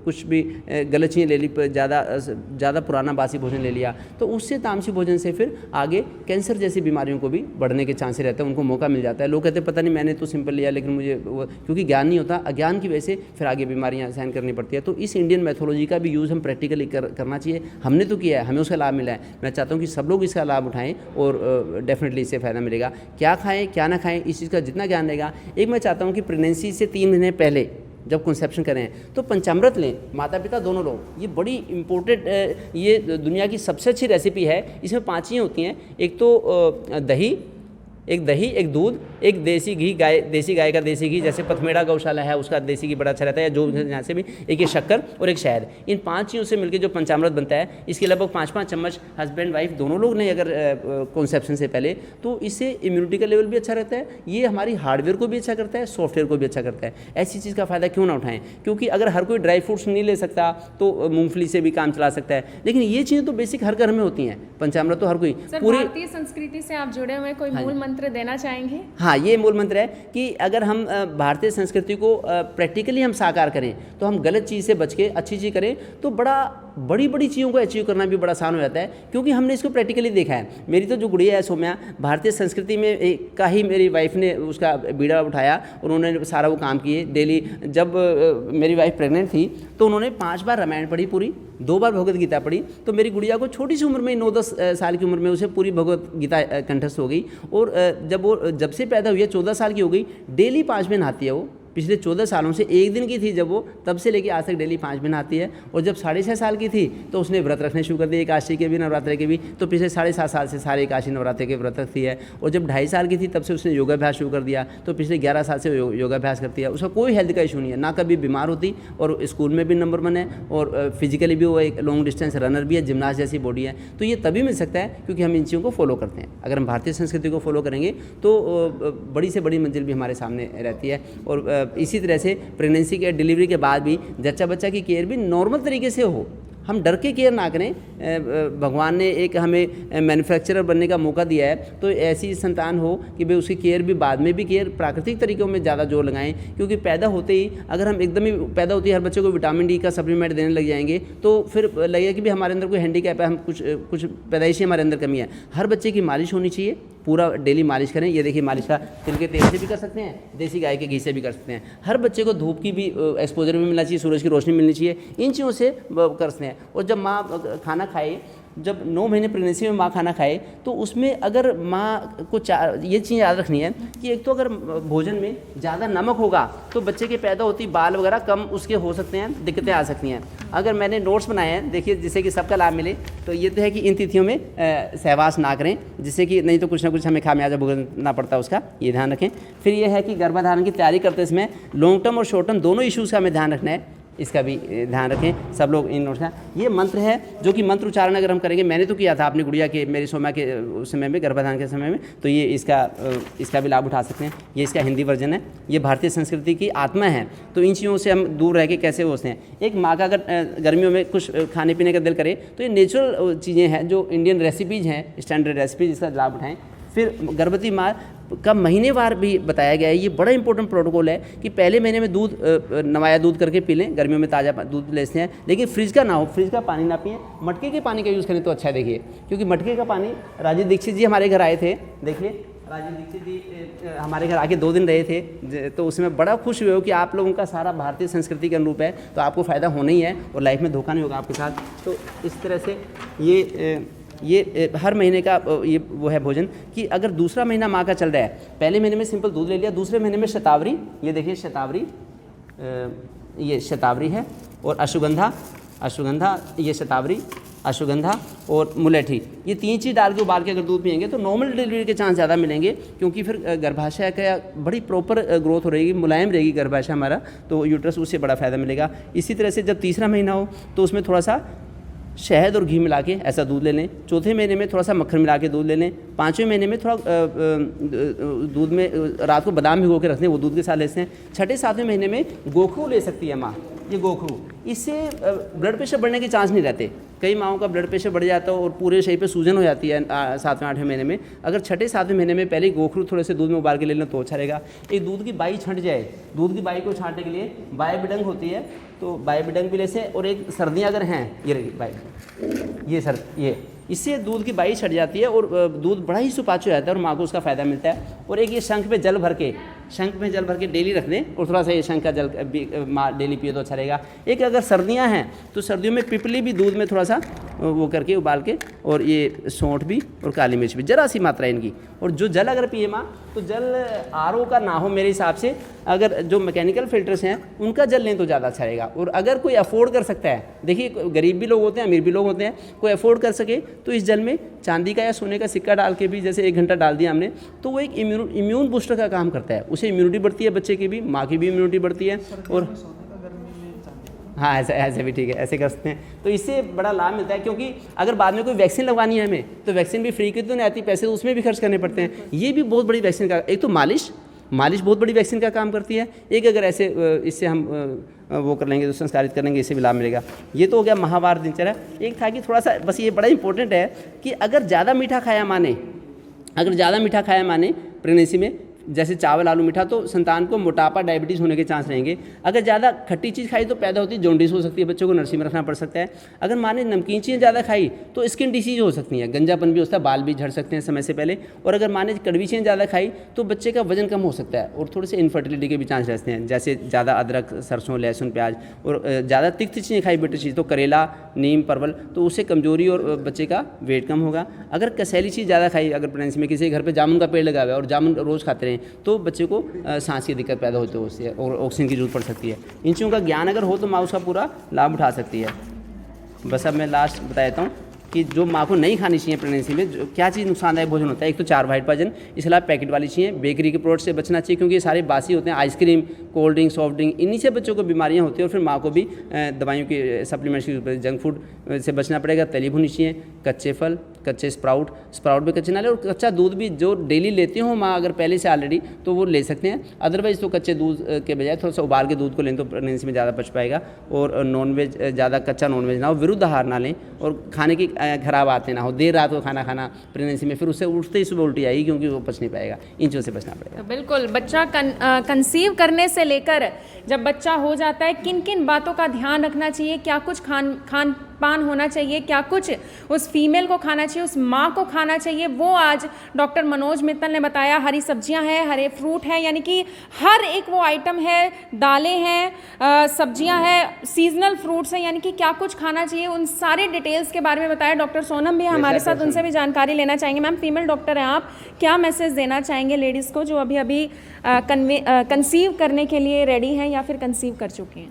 कुछ भी गलत चीज़ें ले ली, ज़्यादा पुराना बासी भोजन ले लिया, तो उससे तामसी भोजन से फिर आगे कैंसर जैसी बीमारियों को भी बढ़ने के चांसेस रहते हैं, उनको मौका मिल जाता है। लोग कहते हैं पता नहीं, मैंने तो सिंपल लिया, लेकिन मुझे क्योंकि ज्ञान नहीं होता, अज्ञान की वजह से फिर आगे बीमारियां सहन करनी पड़ती है। तो इस इंडियन मैथोलॉजी का भी यूज़ हम प्रैक्टिकली करना चाहिए। हमने तो किया है, हमें उसका लाभ मिला है। मैं चाहता हूँ कि सब लोग इसका लाभ उठाएं और डेफिनेटली इससे फ़ायदा मिलेगा। क्या खाएं, क्या ना खाएं, इस चीज़ का जितना ज्ञान रहेगा। एक मैं चाहता हूँ कि प्रेगनेंसी से 3 महीने पहले जब कंसेप्शन करें तो पंचामृत लें, माता पिता दोनों लोग। ये बड़ी इंपॉर्टेंट, ये दुनिया की सबसे अच्छी रेसिपी है। इसमें 5 चीज़ें होती हैं। एक तो दही, एक दूध, एक देसी घी, देसी गाय का देसी घी, जैसे पथमेड़ा गौशाला है उसका देसी घी बड़ा अच्छा रहता है, या जो यहाँ से भी, एक ये शक्कर और एक शहद। इन 5 चीज़ों से मिलकर जो पंचामृत बनता है, इसके लगभग 5-5 चम्मच हस्बैंड वाइफ दोनों लोग ने अगर कॉन्सेप्शन से पहले, तो इससे इम्यूनिटी का लेवल भी अच्छा रहता है। ये हमारी हार्डवेयर को भी अच्छा करता है, सॉफ्टवेयर को भी अच्छा करता है। ऐसी चीज़ का फ़ायदा क्यों ना उठाएं? क्योंकि अगर हर कोई ड्राई फ्रूट्स नहीं ले सकता तो मूँगफली से भी काम चला सकता है, लेकिन ये चीज़ें तो बेसिक हर घर में होती हैं। पंचामृत तो हर कोई, पूरी भारतीय संस्कृति से आप जुड़े हुए, कोई मूल मंत्र देना चाहेंगे? हाँ, ये मूल मंत्र है कि अगर हम भारतीय संस्कृति को प्रैक्टिकली हम साकार करें, तो हम गलत चीज़ से बच के अच्छी चीज़ करें, तो बड़ी चीज़ों को अचीव करना भी बड़ा आसान हो जाता है, क्योंकि हमने इसको प्रैक्टिकली देखा है। मेरी तो जो गुड़िया है सौम्या, भारतीय संस्कृति में का ही मेरी वाइफ ने उसका बीड़ा उठाया और उन्होंने सारा वो काम किए डेली। जब मेरी वाइफ प्रेग्नेंट थी तो उन्होंने 5 बार रामायण पढ़ी पूरी, 2 बार भगवत गीता पढ़ी। तो मेरी गुड़िया को छोटी सी उम्र में, 9-10 साल की उम्र में, उसे पूरी भगवत गीता कंठस्थ हो गई। और जब से पैदा हुई है, 14 साल की हो गई, डेली 5 में नहाती है वो, पिछले 14 सालों से एक दिन की थी जब वो, तब से लेके आज तक डेली 5 दिन आती है। और जब 6.5 साल की थी तो उसने व्रत रखने शुरू कर दिए, एकादशी के भी नवरात्रे के भी। तो पिछले 7.5 साल से सारे एकादशी नवरात्रे के व्रत रखती है। और जब 2.5 साल की थी तब से उसने योगाभ्यास शुरू कर दिया, तो पिछले 11 साल से योगाभ्यास करती है। उसका कोई हेल्थ का इशू नहीं है, ना कभी बीमार होती, और स्कूल में भी नंबर 1 है, और फिजिकली भी वो एक लॉन्ग डिस्टेंस रनर भी है, जिमनास्ट जैसी बॉडी है। तो ये तभी मिल सकता है क्योंकि हम इन चीज़ों को फॉलो करते हैं। अगर हम भारतीय संस्कृति को फॉलो करेंगे तो बड़ी से बड़ी मंजिल भी हमारे सामने रहती है। और इसी तरह से प्रेगनेंसी के डिलीवरी के बाद भी जच्चा बच्चा की केयर भी नॉर्मल तरीके से हो, हम डर के केयर ना करें। भगवान ने एक हमें मैन्युफैक्चरर बनने का मौका दिया है, तो ऐसी संतान हो कि भाई उसकी केयर भी बाद में भी केयर प्राकृतिक तरीकों में ज़्यादा जोर लगाएं। क्योंकि पैदा होते ही अगर हम एकदम ही पैदा होती है हर बच्चे को विटामिन डी का सप्लीमेंट देने लग जाएंगे तो फिर लगेगा कि भी हमारे अंदर कोई हैंडीकैप है, हम कुछ पैदाइशी हमारे अंदर कमी है। हर बच्चे की मालिश होनी चाहिए, पूरा डेली मालिश करें। ये देखिए मालिश का तिल के तेल से भी कर सकते हैं, देसी गाय के घी से भी कर सकते हैं। हर बच्चे को धूप की भी एक्सपोजर भी मिलना चाहिए, सूरज की रोशनी मिलनी चाहिए, इन चीज़ों से कर सकते हैं। और जब माँ खाना खाए, जब 9 महीने प्रेगनेंसी में माँ खाना खाए तो उसमें अगर माँ को ये चीज़ याद रखनी है कि एक तो अगर भोजन में ज़्यादा नमक होगा तो बच्चे के पैदा होती बाल वगैरह कम उसके हो सकते हैं, दिक्कतें आ सकती हैं। अगर मैंने नोट्स बनाए हैं देखिए जिससे कि सबका लाभ मिले, तो ये तो है कि इन तिथियों में सहवास ना करें, जिससे कि नहीं तो कुछ ना कुछ हमें खामियाजा भुगतना पड़ता है उसका, ये ध्यान रखें। फिर ये है कि गर्भाधारण की तैयारी करते समय लॉन्ग टर्म और शॉर्ट टर्म दोनों इश्यूज़ का हमें ध्यान रखना है, इसका भी ध्यान रखें सब लोग इन नोट्स का। ये मंत्र है जो कि मंत्र उच्चारण अगर हम करेंगे, मैंने तो किया था अपनी गुड़िया के, मेरी सोमा के उस समय में, गर्भाधान के समय में, तो ये इसका भी लाभ उठा सकते हैं। ये इसका हिंदी वर्जन है। ये भारतीय संस्कृति की आत्मा है, तो इन चीज़ों से हम दूर रह के कैसे होते हैं। एक माँ का अगर गर्मियों में कुछ खाने पीने का दिल करे तो ये नेचुरल चीज़ें हैं जो इंडियन रेसिपीज़ हैं, स्टैंडर्ड रेसिपीज, इसका लाभ उठाएँ। फिर गर्भवती माँ का महीनेवार भी बताया गया है, ये बड़ा इंपॉर्टेंट प्रोटोकॉल है कि पहले महीने में दूध नवाया दूध करके पी लें, गर्मियों में ताज़ा दूध लेते हैं, लेकिन फ्रिज का ना हो, फ्रिज का पानी ना पिएं, मटके के पानी का यूज़ करें तो अच्छा है। देखिए क्योंकि मटके का पानी, राजीव दीक्षित जी हमारे घर आए थे, देखिए राजीव दीक्षित जी हमारे घर आके 2 दिन रहे थे, तो उसमें बड़ा खुश हुए हो कि आप लोगों का सारा भारतीय संस्कृति के अनुरूप है, तो आपको फ़ायदा होना ही है और लाइफ में धोखा नहीं होगा आपके साथ। तो इस तरह से ये हर महीने का ये वो है भोजन कि अगर दूसरा महीना माँ का चल रहा है, पहले महीने में सिंपल दूध ले लिया, दूसरे महीने में शतावरी, ये देखिए शतावरी, ये शतावरी है, और अश्वगंधा, ये शतावरी, अश्वगंधा और मुलेठी, ये 3 चीज़ डाल के उबाल के अगर दूध पिएंगे तो नॉर्मल डिलीवरी के चांस ज़्यादा मिलेंगे, क्योंकि फिर गर्भाशय का बड़ी प्रॉपर ग्रोथ हो रहेगी, मुलायम रहेगी गर्भाशय हमारा, तो यूट्रस उससे बड़ा फ़ायदा मिलेगा। इसी तरह से जब तीसरा महीना हो तो उसमें थोड़ा सा शहद और घी मिला के ऐसा दूध ले लें, चौथे महीने में थोड़ा सा मक्खन मिला के दूध ले लें, 5वें महीने में थोड़ा दूध में रात को बादाम भिगो के रखते हैं, वो दूध के साथ लेते हैं। 6ठे 7वें महीने में गोखरू ले सकती है माँ, ये गोखरू, इससे ब्लड प्रेशर बढ़ने के चांस नहीं रहते। कई माओं का ब्लड प्रेशर बढ़ जाता है और पूरे शरीर पे सूजन हो जाती है 7वें 8वें महीने में। अगर 6ठे 7वें महीने में पहले गोखरू थोड़े से दूध में उबाल के ले लें तो अच्छा रहेगा। एक दूध की बाई छंट जाए, दूध की बाई को छांटने के लिए बायोबिडंग होती है, तो बायोबिडंग भी ले से, और एक सर्दियाँ अगर हैं, ये रही बाई, ये इससे दूध की बाई छट जाती है और दूध बड़ा ही सुपाच्य हो जाता है और माँ को उसका फ़ायदा मिलता है। और एक ये शंख में जल भर के डेली रख दें और थोड़ा सा ये शंख का जल माँ डेली पिए तो अच्छा रहेगा। एक अगर सर्दियाँ हैं तो सर्दियों में पिपली भी दूध में थोड़ा सा वो करके उबाल के, और ये सौंठ भी और काली मिर्च भी, जरा सी मात्रा इनकी। और जो जल अगर पिए माँ, तो जल आरओ का ना हो मेरे हिसाब से, अगर जो मैकेनिकल फिल्टर्स हैं उनका जल लें तो ज़्यादा अच्छा रहेगा। और अगर कोई अफोर्ड कर सकता है, देखिए गरीब भी लोग होते हैं, अमीर भी लोग होते हैं, कोई अफोर्ड कर सके तो इस जल में चांदी का या सोने का सिक्का डाल के भी, जैसे 1 घंटा डाल दिया हमने, तो वो एक इम्यून बूस्टर का काम करता है, उससे इम्यूनिटी बढ़ती है, बच्चे की भी, माँ की भी इम्यूनिटी बढ़ती है। और हाँ, ऐसे भी ठीक है, ऐसे कर सकते हैं, तो इससे बड़ा लाभ मिलता है। क्योंकि अगर बाद में कोई वैक्सीन लगवानी है हमें, तो वैक्सीन भी फ्री की तो नहीं आती, पैसे तो उसमें भी खर्च करने पड़ते हैं। ये भी बहुत बड़ी वैक्सीन का, एक तो मालिश बहुत बड़ी वैक्सीन का काम करती है। एक अगर ऐसे इससे हम वो कर लेंगे तो संस्कारित करेंगे, इससे भी लाभ मिलेगा। ये तो हो गया माहवार दिनचर्या। एक था कि थोड़ा सा बस ये बड़ा इंपॉर्टेंट है कि अगर ज़्यादा मीठा खाया माने प्रेगनेंसी में, जैसे चावल आलू मीठा, तो संतान को मोटापा डायबिटीज़ होने के चांस रहेंगे। अगर ज़्यादा खट्टी चीज़ खाई तो पैदा होती जॉन्डिस हो सकती है, बच्चों को नर्सरी में रखना पड़ सकता है। अगर माँ ने नमकीन चीज़ें ज़्यादा खाई तो स्किन डिसीज हो सकती है, गंजापन भी होता है, बाल भी झड़ सकते हैं समय से पहले। और अगर माँ ने कड़वी चीज़ें ज़्यादा खाई तो बच्चे का वजन कम हो सकता है और थोड़े से इनफर्टिलिटी के भी चांस रहते हैं, जैसे ज़्यादा अदरक, सरसों, लहसुन, प्याज और ज़्यादा तिक्त चीज़ें खाई, बिटर चीज़, तो करेला, नीम, परवल, तो उससे कमजोरी और बच्चे का वेट कम होगा। अगर कसैली चीज़ ज़्यादा खाई, अगर प्रेगनेंसी में किसी के घर पर जामुन का पेड़ लगा हुआ है और जामुन रोज़ खाते करें तो बच्चे को सांस की दिक्कत पैदा होती है उससे और ऑक्सीजन की जरूरत पड़ सकती है। इन चीज़ों का ज्ञान अगर हो तो माँ उसका पूरा लाभ उठा सकती है। बस अब मैं लास्ट बता देता हूँ कि जो माँ को नहीं खानी चाहिए प्रेगनेंसी में, जो क्या चीज़ नुकसानदायक भोजन होता है, एक तो 4 वाइट भोजन, इसके अलावा पैकेट वाली चीज़ें, बेकरी के प्रोडक्ट से बचना चाहिए क्योंकि ये सारे बासी होते हैं, ice cream, cold drink, soft drink, इन्हीं से बच्चों को बीमारियाँ होती हैं और फिर माँ को भी दवाइयों की सप्लीमेंट्स की, जंक फूड से बचना पड़ेगा। तली भुनी चाहिए, कच्चे फल, कच्चे स्प्राउट भी कच्चे ना ले, और कच्चा दूध भी जो डेली लेती हो माँ अगर पहले से ऑलरेडी तो वो ले सकते हैं। अदरवाइज़ तो कच्चे दूध के बजाय थोड़ा सा उबाल के दूध को लें तो प्रेगनेंसी में ज़्यादा बच पाएगा। और नॉनवेज, ज़्यादा कच्चा नॉनवेज ना हो, विरुद्ध आहार ना लें और खाने की खराब आते ना हो, देर रात को खाना खाना प्रेगनेंसी में, फिर उससे उठते ही सुबह उल्टी आएगी क्योंकि वो पच नहीं पाएगा। इन चीज़ों से बचना पड़ेगा। तो बिल्कुल बच्चा कंसीव करने से लेकर जब बच्चा हो जाता है किन किन बातों का ध्यान रखना चाहिए, क्या कुछ खान पान होना चाहिए, क्या कुछ उस फीमेल को खाना चाहिए, उस माँ को खाना चाहिए, वो आज डॉक्टर मनोज मित्तल ने बताया। हरी सब्जियां हैं, हरे फ्रूट हैं, यानी कि हर एक वो आइटम है, दालें हैं, सब्जियां हैं, सीजनल फ्रूट्स हैं, यानी कि क्या कुछ खाना चाहिए, उन सारे डिटेल्स के बारे में बताया। डॉक्टर सोनम भी हमारे साथ, उनसे भी जानकारी लेना चाहेंगे। मैम, फीमेल डॉक्टर हैं आप, क्या मैसेज देना चाहेंगे लेडीज़ को जो अभी अभी कंसीव करने के लिए रेडी हैं या फिर कंसीव कर चुकी हैं?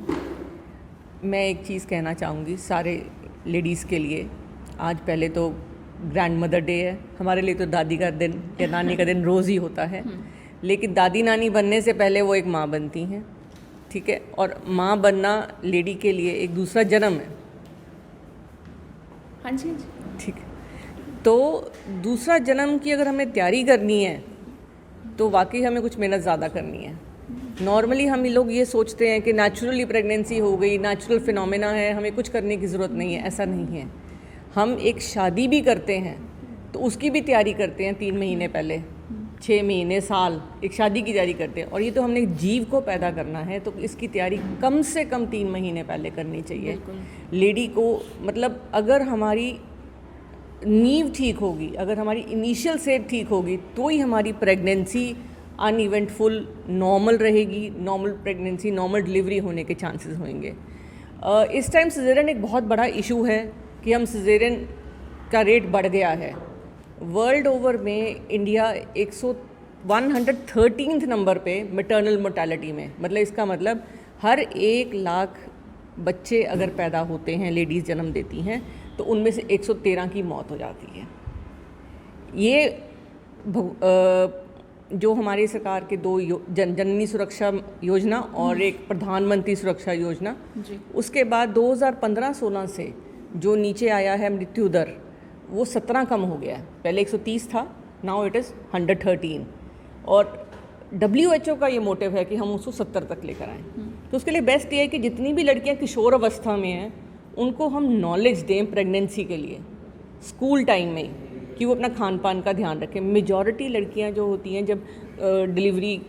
मैं एक चीज़ कहना चाहूँगी सारे लेडीज़ के लिए। आज पहले तो ग्रैंड मदर डे है, हमारे लिए तो दादी का दिन या नानी का दिन रोज़ ही होता है, लेकिन दादी नानी बनने से पहले वो एक माँ बनती हैं, ठीक है। और माँ बनना लेडी के लिए एक दूसरा जन्म है। हाँ जी, ठीक है, तो दूसरा जन्म की अगर हमें तैयारी करनी है तो वाकई हमें कुछ मेहनत ज़्यादा करनी है। नॉर्मली हम लोग ये सोचते हैं कि नेचुरली प्रेगनेंसी हो गई, नेचुरल फिनोमेना है, हमें कुछ करने की ज़रूरत नहीं है। ऐसा नहीं है। हम एक शादी भी करते हैं तो उसकी भी तैयारी करते हैं 3 महीने पहले, 6 महीने, साल, एक शादी की तैयारी करते हैं। और ये तो हमने एक जीव को पैदा करना है तो इसकी तैयारी कम से कम 3 महीने पहले करनी चाहिए लेडी को। मतलब अगर हमारी नींव ठीक होगी, अगर हमारी इनिशियल स्टेज ठीक होगी तो ही हमारी प्रेगनेंसी अनइवेंटफुल नॉर्मल रहेगी, नॉर्मल प्रेगनेंसी, नॉर्मल डिलीवरी होने के चांसेस होंगे। इस टाइम सिजेरियन एक बहुत बड़ा इशू है कि हम सिजेरियन का रेट बढ़ गया है। वर्ल्ड ओवर में इंडिया 113th नंबर पे मैटरनल मोर्टेलिटी में, मतलब इसका मतलब हर 1 लाख बच्चे अगर पैदा होते हैं, लेडीज़ जन्म देती हैं, तो उनमें से 113 की मौत हो जाती है। ये जो हमारी सरकार के 2 जननी सुरक्षा योजना और एक प्रधानमंत्री सुरक्षा योजना, उसके बाद 2015-16 से जो नीचे आया है मृत्यु दर, वो 17 कम हो गया है। पहले 130 था, नाउ इट इज़ 113। और WHO का ये मोटिव है कि हम उसको 70 तक लेकर आएँ। तो उसके लिए बेस्ट ये है कि जितनी भी लड़कियां किशोर अवस्था में हैं उनको हम नॉलेज दें प्रेगनेंसी के लिए स्कूल टाइम में, कि वो अपना खान पान का ध्यान रखें। मेजॉरिटी लड़कियां जो होती हैं जब डिलीवरी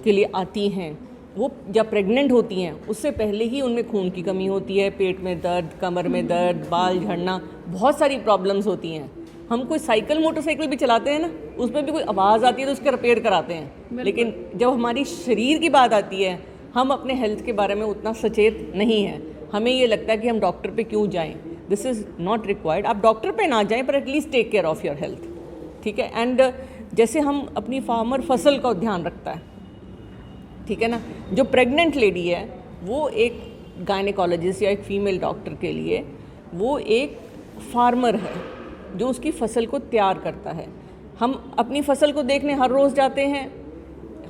के लिए आती हैं, वो जब प्रेग्नेंट होती हैं उससे पहले ही उनमें खून की कमी होती है, पेट में दर्द, कमर में दर्द, बाल झड़ना, बहुत सारी प्रॉब्लम्स होती हैं। हम कोई साइकिल मोटरसाइकिल भी चलाते हैं ना, उसमें भी कोई आवाज़ आती है तो उसके रिपेयर कराते हैं, लेकिन जब हमारी शरीर की बात आती है हम अपने हेल्थ के बारे में उतना सचेत नहीं हैं। हमें ये लगता है कि हम डॉक्टर पे क्यों जाएं। This is not required. आप डॉक्टर पे ना जाएं पर at least take care of your health, ठीक है। एंड जैसे हम अपनी फार्मर फसल का ध्यान रखता है, ठीक है ना, जो प्रेग्नेंट लेडी है वो एक गायनेकोलॉजिस्ट या एक फीमेल डॉक्टर के लिए वो एक फार्मर है जो उसकी फसल को तैयार करता है। हम अपनी फसल को देखने हर रोज़ जाते हैं।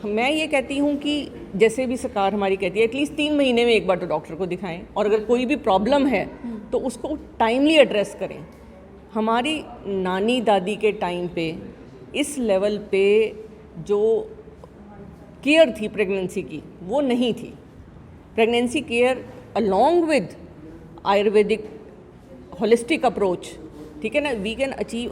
मैं ये कहती हूँ कि जैसे भी सरकार हमारी कहती है एटलीस्ट 3 महीने में एक बार तो डॉक्टर को दिखाएं, और अगर कोई भी प्रॉब्लम है तो उसको टाइमली एड्रेस करें। हमारी नानी दादी के टाइम पे इस लेवल पे जो केयर थी प्रेगनेंसी की वो नहीं थी। Pregnancy care along with Ayurvedic holistic approach, ठीक है ना, वी कैन अचीव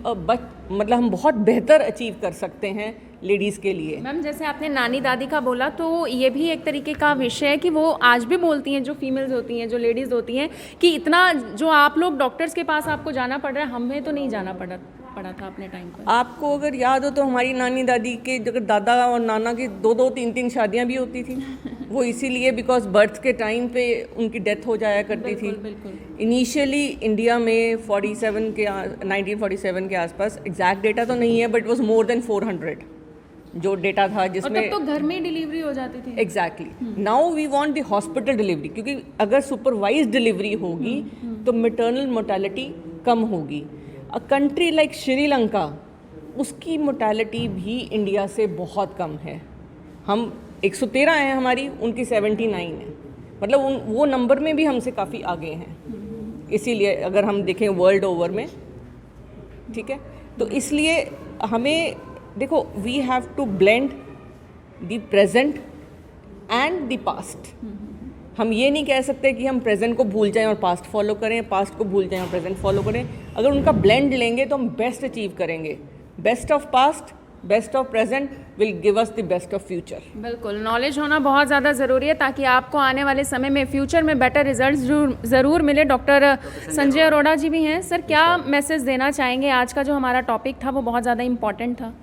मतलब हम बहुत बेहतर अचीव कर सकते हैं लेडीज़ के लिए। मैम, जैसे आपने नानी दादी का बोला तो ये भी एक तरीके का विषय है कि वो आज भी बोलती हैं, जो फीमेल्स होती हैं, जो लेडीज़ होती हैं, कि इतना जो आप लोग डॉक्टर्स के पास आपको जाना पड़ रहा है, हमें तो नहीं जाना पड़ा था अपने टाइम पर। आपको अगर याद हो तो हमारी नानी दादी के अगर दादा और नाना की 2-2, 3-3 शादियाँ भी होती थी। वो इसीलिए बिकॉज बर्थ के टाइम पे उनकी डेथ हो जाया करती थी। इनिशियली इंडिया में 1947 के आसपास, एग्जैक्ट डेटा तो नहीं है बट वॉज मोर देन 400 जो डेटा था और जिसमें तब तो घर में ही डिलीवरी हो जाती थी। Exactly now we want the hospital delivery, क्योंकि अगर सुपरवाइज डिलीवरी होगी तो मैटरनल मोर्टेलिटी कम होगी। अ कंट्री लाइक श्रीलंका, उसकी मोर्टेलिटी भी इंडिया से बहुत कम है। हम 113 हैं हमारी, उनकी 79 है, मतलब वो नंबर में भी हमसे काफ़ी आगे हैं। इसीलिए अगर हम देखें वर्ल्ड ओवर में, ठीक है, तो इसलिए हमें देखो, we have to blend the present and the past. हम ये नहीं कह सकते कि हम प्रेजेंट को भूल जाएं और पास्ट फॉलो करें, पास्ट को भूल जाएं और प्रेजेंट फॉलो करें। अगर उनका ब्लेंड लेंगे तो हम बेस्ट अचीव करेंगे। Best of past, best of present will give us the best of future. बिल्कुल, नॉलेज होना बहुत ज़्यादा ज़रूरी है ताकि आपको आने वाले समय में फ्यूचर में बेटर रिजल्ट ज़रूर मिले। डॉक्टर संजय अरोड़ा जी भी हैं। सर, क्या मैसेज देना चाहेंगे? आज का जो हमारा टॉपिक था वो बहुत ज़्यादा इम्पॉर्टेंट था।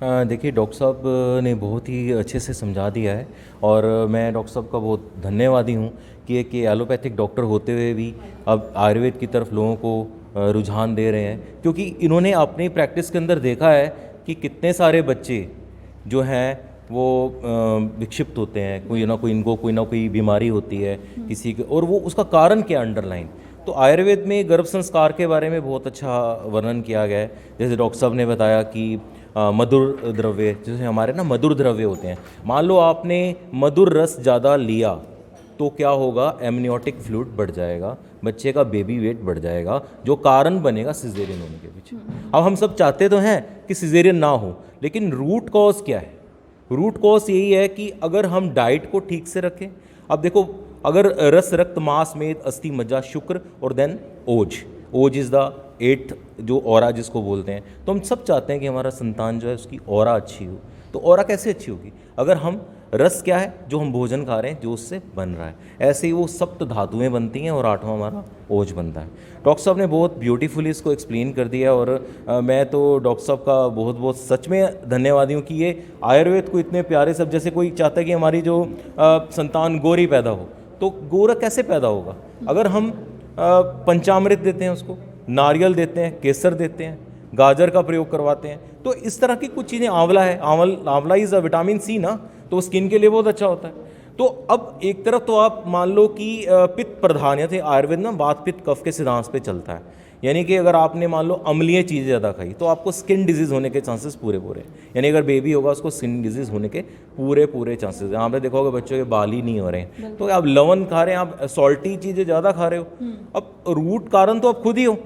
देखिए, डॉक्टर साहब ने बहुत ही अच्छे से समझा दिया है और मैं डॉक्टर साहब का बहुत धन्यवादी हूँ कि एक एलोपैथिक डॉक्टर होते हुए भी अब आयुर्वेद की तरफ लोगों को रुझान दे रहे हैं, क्योंकि इन्होंने अपनी प्रैक्टिस के अंदर देखा है कि कितने सारे बच्चे जो हैं वो विक्षिप्त होते हैं, कोई ना कोई इनको कोई ना कोई बीमारी होती है किसी के, और वो उसका कारण क्या अंडरलाइन। तो आयुर्वेद में गर्भ संस्कार के बारे में बहुत अच्छा वर्णन किया गया है। जैसे डॉक्टर साहब ने बताया कि मधुर द्रव्य, जैसे हमारे ना मधुर द्रव्य होते हैं, मान लो आपने मधुर रस ज़्यादा लिया तो क्या होगा, एमनियोटिक फ्लूइड बढ़ जाएगा, बच्चे का बेबी वेट बढ़ जाएगा, जो कारण बनेगा सिजेरियन होने के पीछे। अब हम सब चाहते तो हैं कि सिजेरियन ना हो, लेकिन रूट कॉज क्या है? रूट कॉज यही है कि अगर हम डाइट को ठीक से रखें। अब देखो, अगर रस, रक्त, मांस, मेद, अस्थि, मज्जा, शुक्र और देन ओज इज़ द 8th जो ऑरा जिसको बोलते हैं, तो हम सब चाहते हैं कि हमारा संतान जो है उसकी ऑरा अच्छी हो। तो ऑरा कैसे अच्छी होगी? अगर हम रस क्या है, जो हम भोजन खा रहे हैं, जो उससे बन रहा है, ऐसे ही वो सप्त धातुएं बनती हैं और 8वां हमारा ओज बनता है। डॉक्टर साहब ने बहुत ब्यूटीफुली इसको एक्सप्लेन कर दिया और मैं तो डॉक्टर साहब का बहुत बहुत सच में धन्यवादी हूँ कि ये आयुर्वेद को इतने प्यारे सब, जैसे कोई चाहता है कि हमारी जो संतान गोरी पैदा हो, तो गोरा कैसे पैदा होगा? अगर हम पंचामृत देते हैं उसको, नारियल देते हैं, केसर देते हैं, गाजर का प्रयोग करवाते हैं, तो इस तरह की कुछ चीज़ें, आंवला है, आंवला इज़ अ विटामिन सी ना, तो स्किन के लिए बहुत अच्छा होता है। तो अब एक तरफ तो आप मान लो कि पित्त प्रधान, या आयुर्वेद में वात पित्त कफ के सिद्धांत पे चलता है, यानी कि अगर आपने मान लो अम्लीय चीज़ें ज़्यादा खाई तो आपको स्किन डिजीज़ होने के चांसेस पूरे हैं। यानी अगर बेबी होगा उसको स्किन डिजीज़ होने के पूरे चांसेस हैं। आपने देखा होगा बच्चों के बाल ही नहीं हो रहे हैं, तो आप लवण खा रहे हैं, आप सॉल्टी चीज़ें ज़्यादा खा रहे हो। अब रूट कारण तो आप खुद ही हो।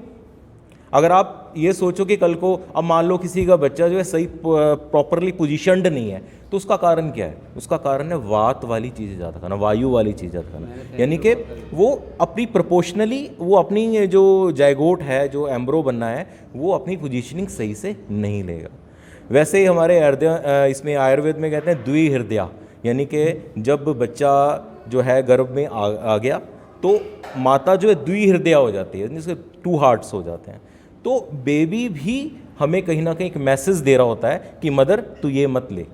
अगर आप ये सोचो कि कल को, अब मान लो किसी का बच्चा जो है सही प्रॉपरली पोजीशनड नहीं है, तो उसका कारण क्या है? उसका कारण है वात वाली चीज़ें ज़्यादा खाना, वायु वाली चीज़ ज़्यादा खाना, यानी कि वो अपनी प्रोपोर्शनली, वो अपनी जो जायगोट है, जो एम्ब्रो बनना है, वो अपनी पोजीशनिंग सही से नहीं लेगा। वैसे ही हमारे हृदय, इसमें आयुर्वेद में कहते हैं द्विहृदया, यानी कि जब बच्चा जो है गर्भ में आ गया तो माता जो है द्विहृदया हो जाती है, जिसके 2 हार्ट्स हो जाते हैं। तो बेबी भी हमें कहीं ना कहीं एक मैसेज दे रहा होता है कि मदर तू ये मत ले,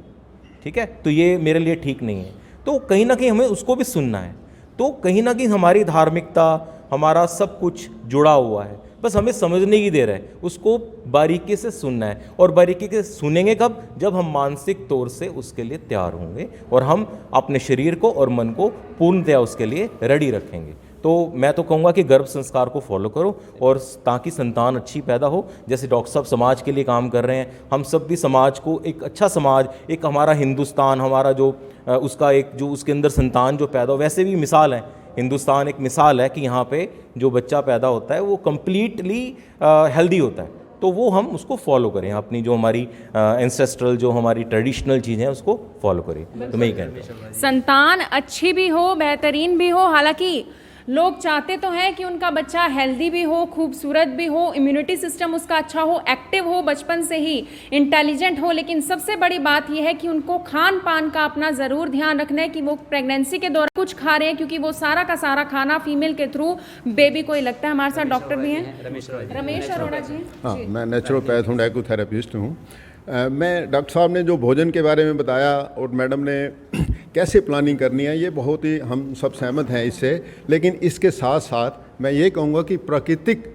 ठीक है, तो ये मेरे लिए ठीक नहीं है। तो कहीं ना कहीं हमें उसको भी सुनना है। तो कहीं ना कहीं हमारी धार्मिकता, हमारा सब कुछ जुड़ा हुआ है, बस हमें समझने की देर है, उसको बारीकी से सुनना है। और बारीकी से सुनेंगे कब? जब हम मानसिक तौर से उसके लिए तैयार होंगे और हम अपने शरीर को और मन को पूर्णतया उसके लिए रेडी रखेंगे। तो मैं तो कहूँगा कि गर्भ संस्कार को फॉलो करो, और ताकि संतान अच्छी पैदा हो। जैसे डॉक्टर साहब समाज के लिए काम कर रहे हैं, हम सब भी समाज को एक अच्छा समाज, एक हमारा हिंदुस्तान, हमारा जो उसका एक जो उसके अंदर संतान जो पैदा हो, वैसे भी मिसाल है, हिंदुस्तान एक मिसाल है कि यहाँ पे जो बच्चा पैदा होता है वो कम्प्लीटली हेल्दी होता है। तो वो हम उसको फॉलो करें, अपनी जो हमारी एंसेस्ट्रल, जो हमारी ट्रेडिशनल चीज़ें हैं उसको फॉलो करें। तो मैं ये कहता हूँ संतान अच्छी भी हो, बेहतरीन भी हो। हालांकि लोग चाहते तो हैं कि उनका बच्चा हेल्दी भी हो, खूबसूरत भी हो, इम्यूनिटी सिस्टम उसका अच्छा हो, एक्टिव हो, बचपन से ही इंटेलिजेंट हो, लेकिन सबसे बड़ी बात यह है कि उनको खान पान का अपना ज़रूर ध्यान रखना है कि वो प्रेगनेंसी के दौरान कुछ खा रहे हैं, क्योंकि वो सारा का सारा खाना फीमेल के थ्रू बेबी को ही लगता है। हमारे साथ डॉक्टर भी हैं, रमेश अरोड़ा जी। हाँ, मैं नेचुरोपैथ हूँ, डाइकोथेरेपिस्ट हूँ। मैं डॉक्टर साहब ने जो भोजन के बारे में बताया और मैडम ने कैसे प्लानिंग करनी है, ये बहुत ही हम सब सहमत हैं इससे। लेकिन इसके साथ साथ मैं ये कहूँगा कि प्राकृतिक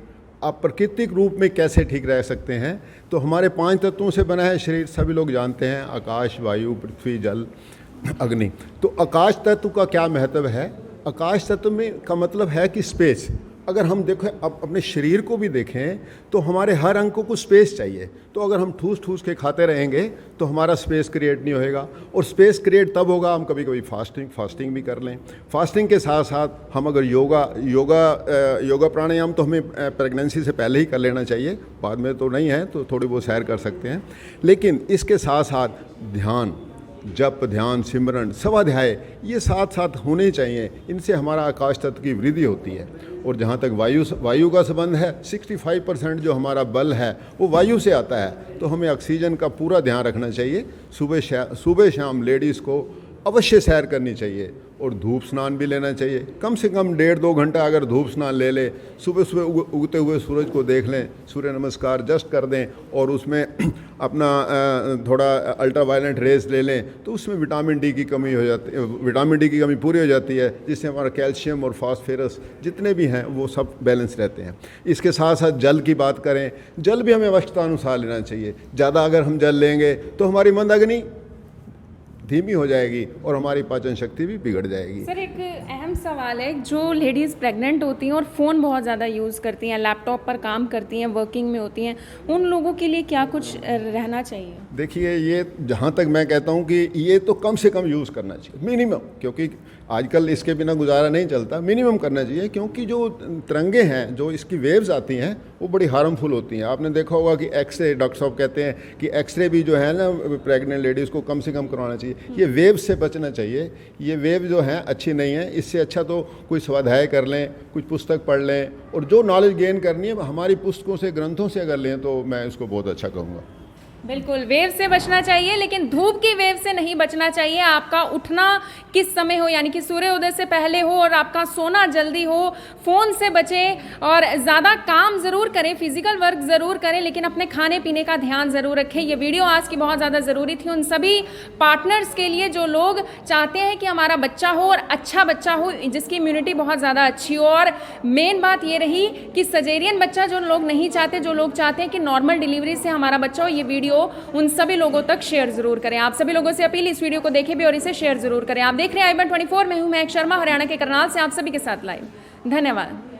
आप प्राकृतिक रूप में कैसे ठीक रह सकते हैं। तो हमारे 5 तत्वों से बना है शरीर, सभी लोग जानते हैं, आकाश, वायु, पृथ्वी, जल, अग्नि। तो आकाश तत्व का क्या महत्व है? आकाश तत्व में का मतलब है कि स्पेस। अगर हम देखें, अब अपने शरीर को भी देखें तो हमारे हर अंग को कुछ स्पेस चाहिए। तो अगर हम ठूस ठूस के खाते रहेंगे तो हमारा स्पेस क्रिएट नहीं होएगा, और स्पेस क्रिएट तब होगा हम कभी कभी फास्टिंग भी कर लें। फास्टिंग के साथ साथ हम अगर योगा प्राणायाम तो हमें प्रेगनेंसी से पहले ही कर लेना चाहिए, बाद में तो नहीं है तो थोड़ी बहुत सैर कर सकते हैं। लेकिन इसके साथ साथ ध्यान, जप, ध्यान, सिमरन, स्वाध्याय, ये साथ साथ होने चाहिए। इनसे हमारा आकाश तत्व की वृद्धि होती है। और जहाँ तक वायु का संबंध है, 65% जो हमारा बल है वो वायु से आता है। तो हमें ऑक्सीजन का पूरा ध्यान रखना चाहिए। सुबह शाम लेडीज़ को अवश्य सैर करनी चाहिए, और धूप स्नान भी लेना चाहिए। कम से कम 1.5-2 घंटा अगर धूप स्नान ले ले, सुबह सुबह उगते हुए सूरज को देख लें, सूर्य नमस्कार जस्ट कर दें, और उसमें अपना थोड़ा अल्ट्रावायलेट रेज ले लें, तो उसमें विटामिन डी की कमी हो जाती है, विटामिन डी की कमी पूरी हो जाती है, जिससे हमारा कैल्शियम और फास्फोरस जितने भी हैं वो सब बैलेंस रहते हैं। इसके साथ साथ जल की बात करें, जल भी हमें आवश्यकतानुसार लेना चाहिए। ज़्यादा अगर हम जल लेंगे तो हमारी मंदाग्नि धीमी हो जाएगी और हमारी पाचन शक्ति भी बिगड़ जाएगी। सर, एक अहम सवाल है, जो लेडीज़ प्रेग्नेंट होती हैं और फ़ोन बहुत ज़्यादा यूज़ करती हैं, लैपटॉप पर काम करती हैं, वर्किंग में होती हैं, उन लोगों के लिए क्या कुछ रहना चाहिए? देखिए, ये जहाँ तक मैं कहता हूँ कि ये तो कम से कम यूज़ करना चाहिए, मिनिमम, क्योंकि आजकल इसके बिना गुजारा नहीं चलता। मिनिमम करना चाहिए, क्योंकि जो तरंगे हैं, जो इसकी वेव्स आती हैं, वो बड़ी हार्मफुल होती हैं। आपने देखा होगा कि एक्सरे, डॉक्टर साहब कहते हैं कि एक्सरे भी जो है ना प्रेग्नेंट लेडीज़ को कम से कम करवाना चाहिए। ये वेव से बचना चाहिए। ये वेव जो हैं अच्छी नहीं है। इससे अच्छा तो कोई स्वाध्याय कर लें, कुछ पुस्तक पढ़ लें, और जो नॉलेज गेन करनी है हमारी पुस्तकों से, ग्रंथों से अगर लें तो मैं इसको बहुत अच्छा कहूँगा। बिल्कुल, वेव से बचना चाहिए, लेकिन धूप की वेव से नहीं बचना चाहिए। आपका उठना किस समय हो, यानी कि सूर्योदय से पहले हो, और आपका सोना जल्दी हो। फ़ोन से बचें और ज़्यादा काम ज़रूर करें, फिजिकल वर्क ज़रूर करें, लेकिन अपने खाने पीने का ध्यान ज़रूर रखें। ये वीडियो आज की बहुत ज़्यादा ज़रूरी थी उन सभी पार्टनर्स के लिए जो लोग चाहते हैं कि हमारा बच्चा हो और अच्छा बच्चा हो, जिसकी इम्यूनिटी बहुत ज़्यादा अच्छी हो। और मेन बात ये रही कि सजेरियन बच्चा जो लोग नहीं चाहते, जो लोग चाहते हैं कि नॉर्मल डिलीवरी से हमारा बच्चा हो, ये वीडियो उन सभी लोगों तक शेयर जरूर करें। आप सभी लोगों से अपील, इस वीडियो को देखें भी और इसे शेयर जरूर करें। आप देख रहे हैं i124, मैं हूं महक शर्मा, हरियाणा के करनाल से आप सभी के साथ लाइव। धन्यवाद।